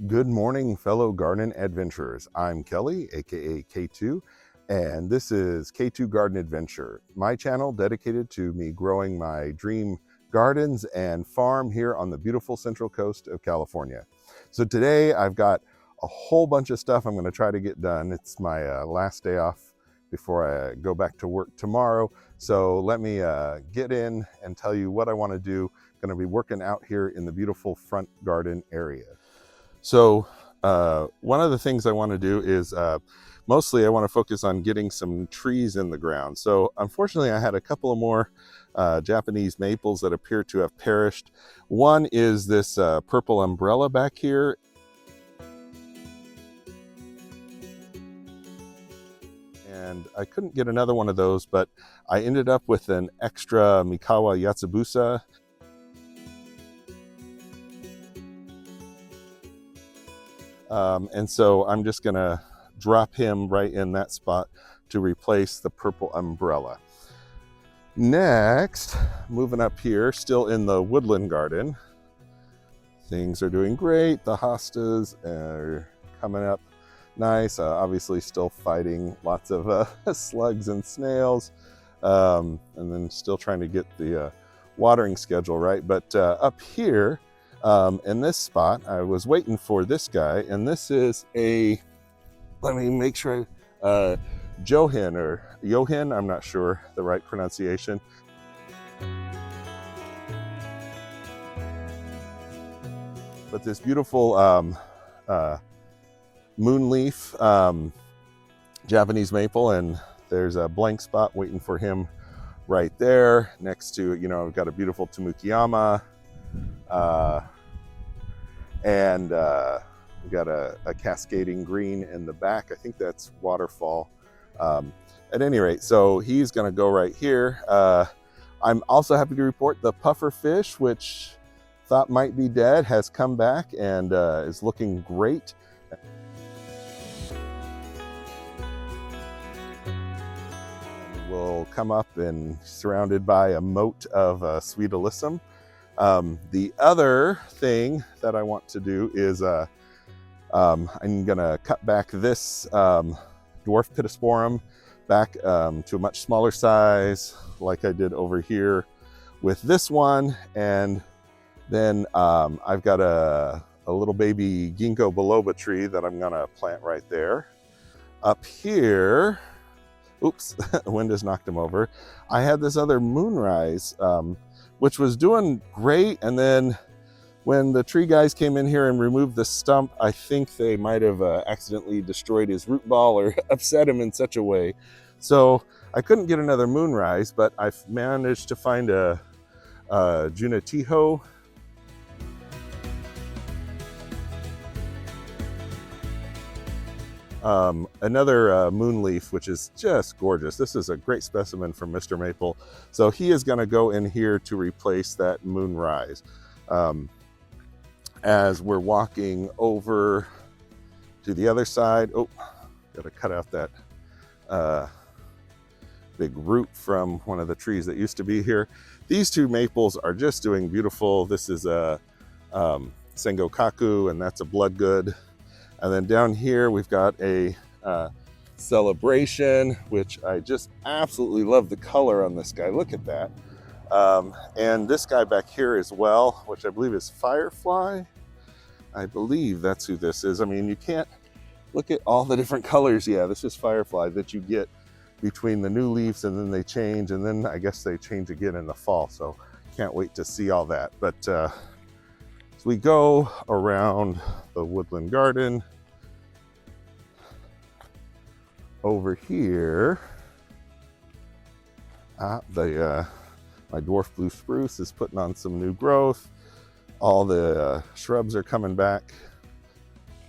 Good morning, fellow garden adventurers. I'm Kelly, aka K2, and this is K2 Garden Adventure, my channel dedicated to me growing my dream gardens and farm here on the beautiful central coast of California. So today I've got a whole bunch of stuff I'm going to try to get done. It's my last day off before I go back to work tomorrow. So let me get in and tell you what I want to do. Going to be working out here in the beautiful front garden area. So one of the things I want to do is mostly I want to focus on getting some trees in the ground. So unfortunately I had a couple of more Japanese maples that appear to have perished. One is this purple umbrella back here. And I couldn't get another one of those, but I ended up with an extra Mikawa Yatsubusa. And so I'm just gonna drop him right in that spot to replace the purple umbrella. Next, moving up here, still in the Woodland Garden. Things are doing great. The hostas are coming up nice. Obviously still fighting lots of slugs and snails. And then still trying to get the watering schedule right. But up here, in this spot, I was waiting for this guy, and this is a, let me make sure, Johan or Johan, I'm not sure the right pronunciation. But this beautiful moonleaf Japanese maple, and there's a blank spot waiting for him right there next to, you know, we've got a beautiful Tamukiyama. And we've got a cascading green in the back. I think that's waterfall. At any rate, so he's going to go right here. I'm also happy to report the puffer fish, which thought might be dead, has come back and is looking great. Will come up and surrounded by a moat of sweet alyssum. The other thing that I want to do is I'm gonna cut back this dwarf pittosporum back to a much smaller size, like I did over here with this one. And then I've got a little baby ginkgo biloba tree that I'm gonna plant right there. Up here, oops, the wind has knocked him over. I had this other moonrise, which was doing great. And then when the tree guys came in here and removed the stump, I think they might have accidentally destroyed his root ball or upset him in such a way. So I couldn't get another moonrise, but I've managed to find a Junatiho. Another moonleaf, which is just gorgeous. This is a great specimen from Mr. Maple. So he is going to go in here to replace that moonrise. As we're walking over to the other side, oh, got to cut out that big root from one of the trees that used to be here. These two maples are just doing beautiful. This is a Sengokaku, and that's a bloodgood. And then down here, we've got a celebration, which I just absolutely love the color on this guy. Look at that. And this guy back here as well, which I believe is Firefly. I believe that's who this is. I mean, you can't look at all the different colors. Yeah, this is Firefly that you get between the new leaves, and then they change, and then I guess they change again in the fall. So can't wait to see all that. But as we go around the Woodland Garden, over here, my dwarf blue spruce is putting on some new growth. All the shrubs are coming back.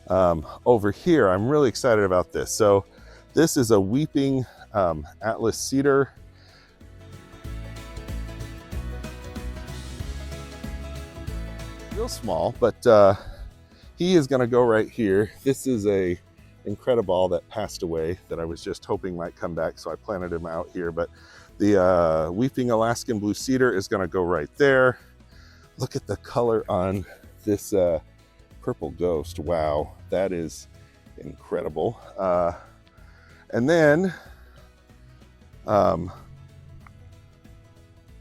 Over here, I'm really excited about this. So this is a weeping Atlas cedar. Real small, but he is going to go right here. This is a incredible that passed away that I was just hoping might come back, so I planted him out here. But the weeping Alaskan blue cedar is going to go right there. Look at the color on this purple ghost. Wow, that is incredible. And then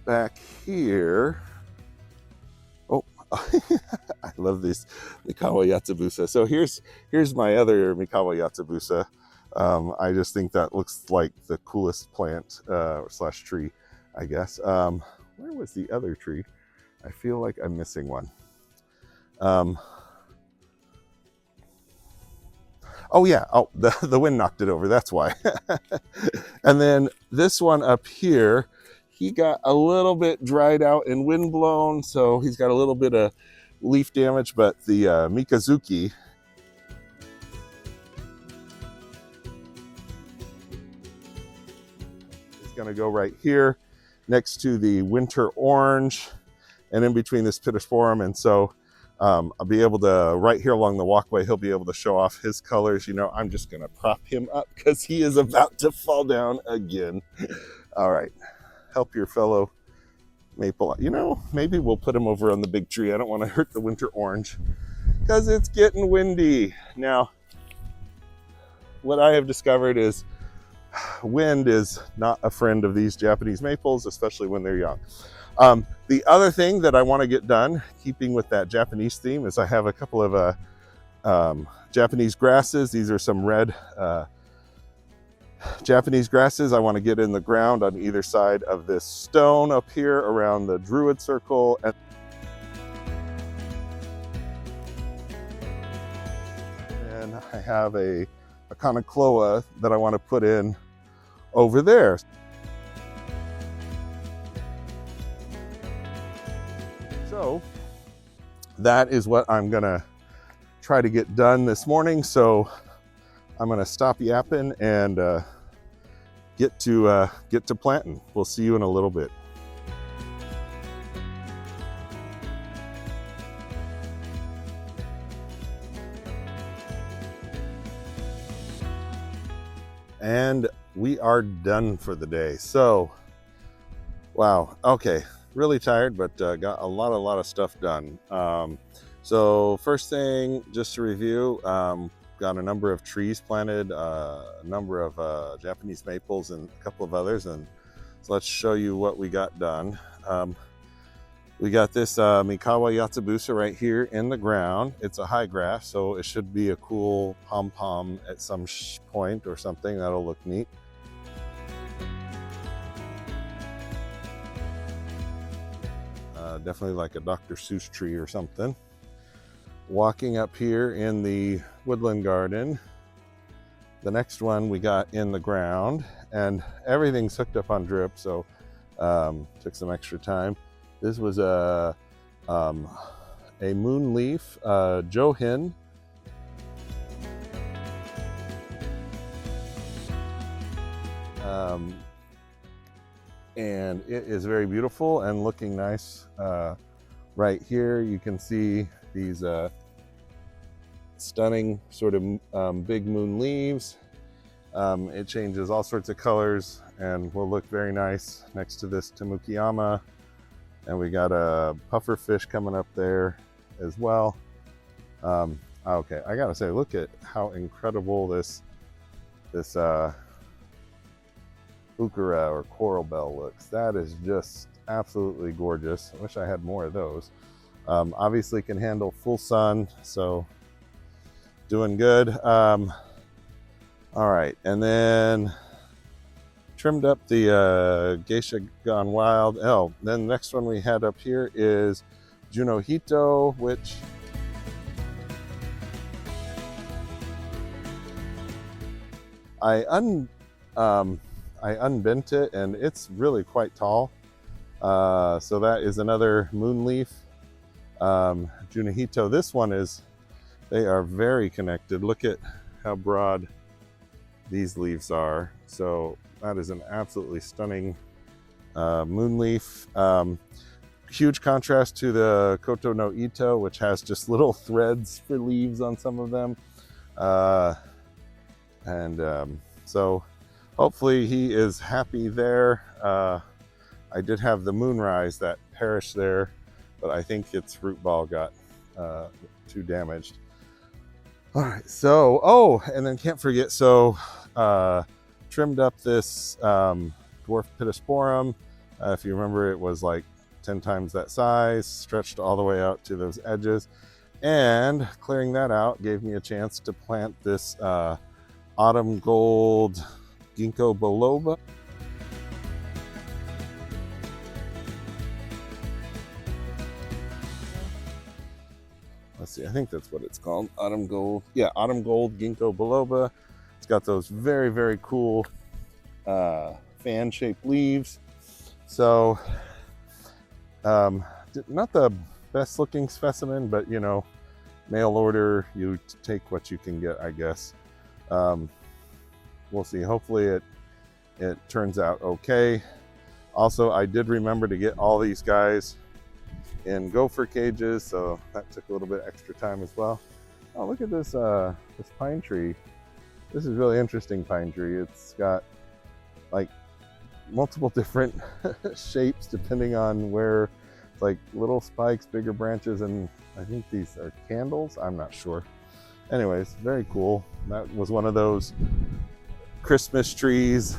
back here, oh, I love this Mikawa Yatsubusa. So here's my other Mikawa Yatsubusa. I just think that looks like the coolest plant slash tree, I guess. Where was the other tree? I feel like I'm missing one. Oh yeah, oh, the wind knocked it over, that's why. And then this one up here, he got a little bit dried out and wind blown, so he's got a little bit of leaf damage, but the Mikazuki is gonna go right here next to the winter orange and in between this pittosporum. And so I'll be able to, right here along the walkway, he'll be able to show off his colors. You know, I'm just gonna prop him up because he is about to fall down again. All right, help your fellow maple. You know, maybe we'll put him over on the big tree. I don't want to hurt the winter orange because it's getting windy. Now, what I have discovered is wind is not a friend of these Japanese maples, especially when they're young. The other thing that I want to get done, keeping with that Japanese theme, is I have a couple of Japanese grasses. These are some red Japanese grasses I want to get in the ground on either side of this stone up here around the Druid Circle. And I have a Conocloa that I want to put in over there. So that is what I'm gonna try to get done this morning. So I'm gonna stop yapping and get to planting. We'll see you in a little bit. And we are done for the day. So, wow, okay, really tired, but got a lot of stuff done. So first thing, just to review, got a number of trees planted, a number of Japanese maples and a couple of others, and so let's show you what we got done. We got this Mikawa Yatsubusa right here in the ground. It's a high grass, so it should be a cool pom-pom at some point or something. That'll look neat. Definitely like a Dr. Seuss tree or something. Walking up here in the Woodland Garden, the next one we got in the ground, and everything's hooked up on drip, so took some extra time. This was a moonleaf Johin. And it is very beautiful and looking nice. Right here you can see these stunning sort of big moon leaves. It changes all sorts of colors and will look very nice next to this Tamukiyama. And we got a puffer fish coming up there as well. Okay, I gotta say, look at how incredible this Ukura or coral bell looks. That is just absolutely gorgeous. I wish I had more of those. Obviously can handle full sun, so doing good. All right, and then trimmed up the Geisha Gone Wild. Oh, then the next one we had up here is Junohito, which I unbent it, and it's really quite tall. So that is another moonleaf Junohito. This one is, they are very connected. Look at how broad these leaves are. So that is an absolutely stunning moonleaf. Huge contrast to the Koto no Ito, which has just little threads for leaves on some of them. So hopefully he is happy there. I did have the moonrise that perished there, but I think its root ball got too damaged. All right, so, oh, and then can't forget, so trimmed up this dwarf pittosporum. If you remember, it was like 10 times that size, stretched all the way out to those edges. And clearing that out gave me a chance to plant this autumn gold ginkgo biloba. Let's see, I think that's what it's called. Autumn gold. Yeah, autumn gold ginkgo biloba. It's got those very, very cool fan-shaped leaves. So, not the best looking specimen, but you know, mail order, you take what you can get, I guess. We'll see. Hopefully it turns out okay. Also, I did remember to get all these guys in gopher cages, so that took a little bit extra time as well. Oh, look at this this pine tree. This is really interesting pine tree. It's got like multiple different shapes depending on where. It's like little spikes, bigger branches, and I think these are candles. I'm not sure. Anyways, very cool. That was one of those Christmas trees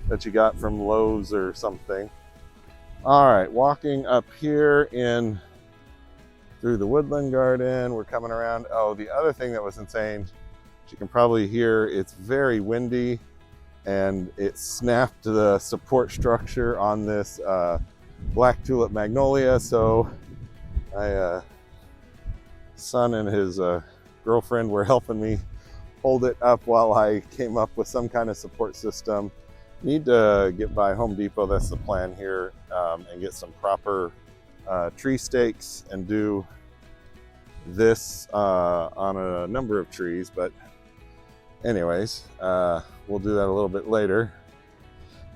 that you got from Lowe's or something. All right, walking up here in through the Woodland Garden, we're coming around. Oh, the other thing that was insane, as you can probably hear, it's very windy, and it snapped the support structure on this black tulip magnolia. So my son and his girlfriend were helping me hold it up while I came up with some kind of support system. Need to get by Home Depot, that's the plan here, and get some proper tree stakes and do this on a number of trees. But anyways, we'll do that a little bit later.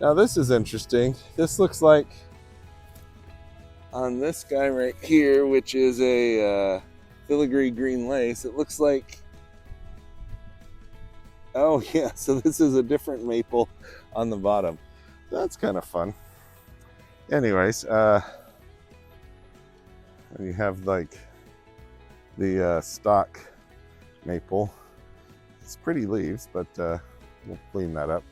Now this is interesting. This looks like on this guy right here, which is a filigree green lace, it looks like, oh yeah, so this is a different maple on the bottom. That's kind of fun. Anyways, you have like the stock maple. It's pretty leaves, but we'll clean that up.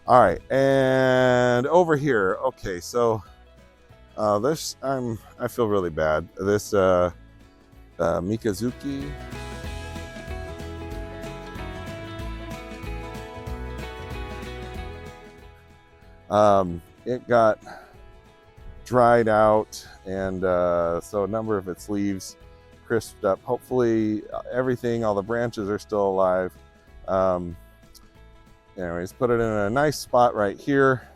All right, and over here, okay, so this, I feel really bad. This Mikazuki. It got dried out, and so a number of its leaves crisped up. Hopefully everything, all the branches are still alive. Anyways, put it in a nice spot right here,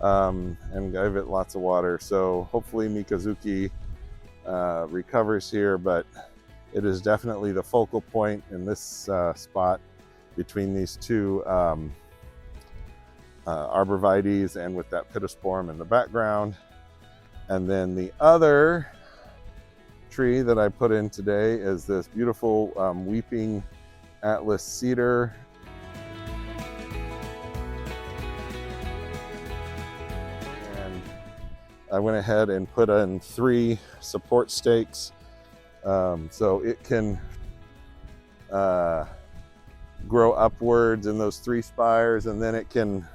and give it lots of water. So hopefully Mikazuki recovers here, but it is definitely the focal point in this spot between these two arborvitaes, and with that pittosporum in the background. And then the other tree that I put in today is this beautiful weeping Atlas cedar. And I went ahead and put in 3 support stakes so it can grow upwards in those 3 spires, and then it can,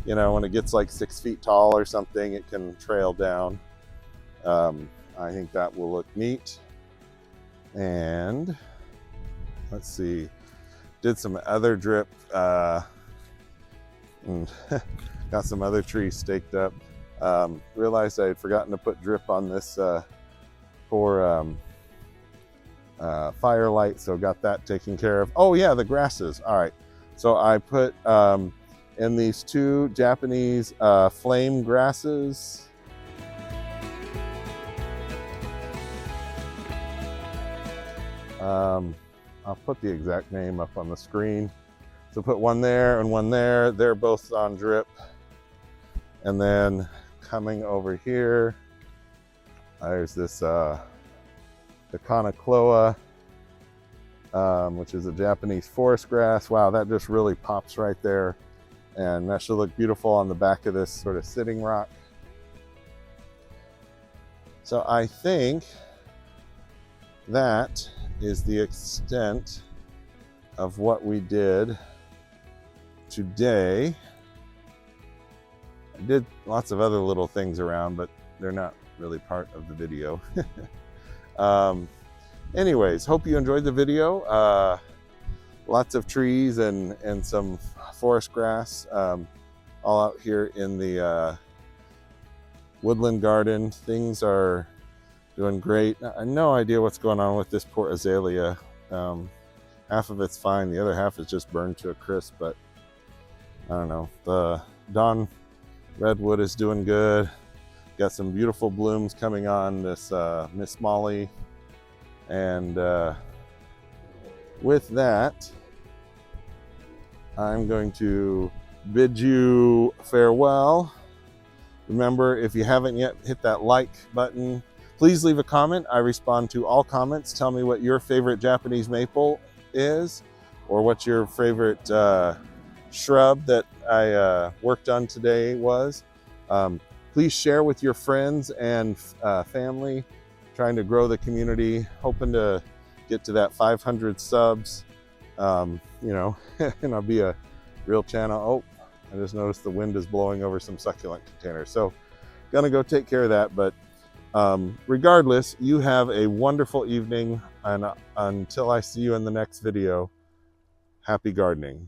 you know, when it gets like 6 feet tall or something, it can trail down. I think that will look neat. And let's see, did some other drip, and got some other trees staked up. Realized I had forgotten to put drip on this for firelight, so got that taken care of. Oh yeah, the grasses. All right, so I put in these 2 Japanese flame grasses. I'll put the exact name up on the screen. So put one there and one there. They're both on drip. And then coming over here, there's this the Kanakloa, which is a Japanese forest grass. Wow, that just really pops right there. And that should look beautiful on the back of this sort of sitting rock. So I think that is the extent of what we did today. I did lots of other little things around, but they're not really part of the video. Anyways, hope you enjoyed the video. Lots of trees and some forest grass all out here in the Woodland Garden. Things are doing great. I have no idea what's going on with this poor azalea. Half of it's fine, the other half is just burned to a crisp, but I don't know. The Dawn Redwood is doing good. Got some beautiful blooms coming on, this Miss Molly. And with that, I'm going to bid you farewell. Remember, if you haven't yet hit that like button, please leave a comment. I respond to all comments. Tell me what your favorite Japanese maple is, or what your favorite shrub that I worked on today was. Please share with your friends and family. Trying to grow the community, hoping to get to that 500 subs, you know, and I'll be a real channel. Oh, I just noticed the wind is blowing over some succulent containers. So gonna go take care of that. But regardless, you have a wonderful evening, and until I see you in the next video, happy gardening.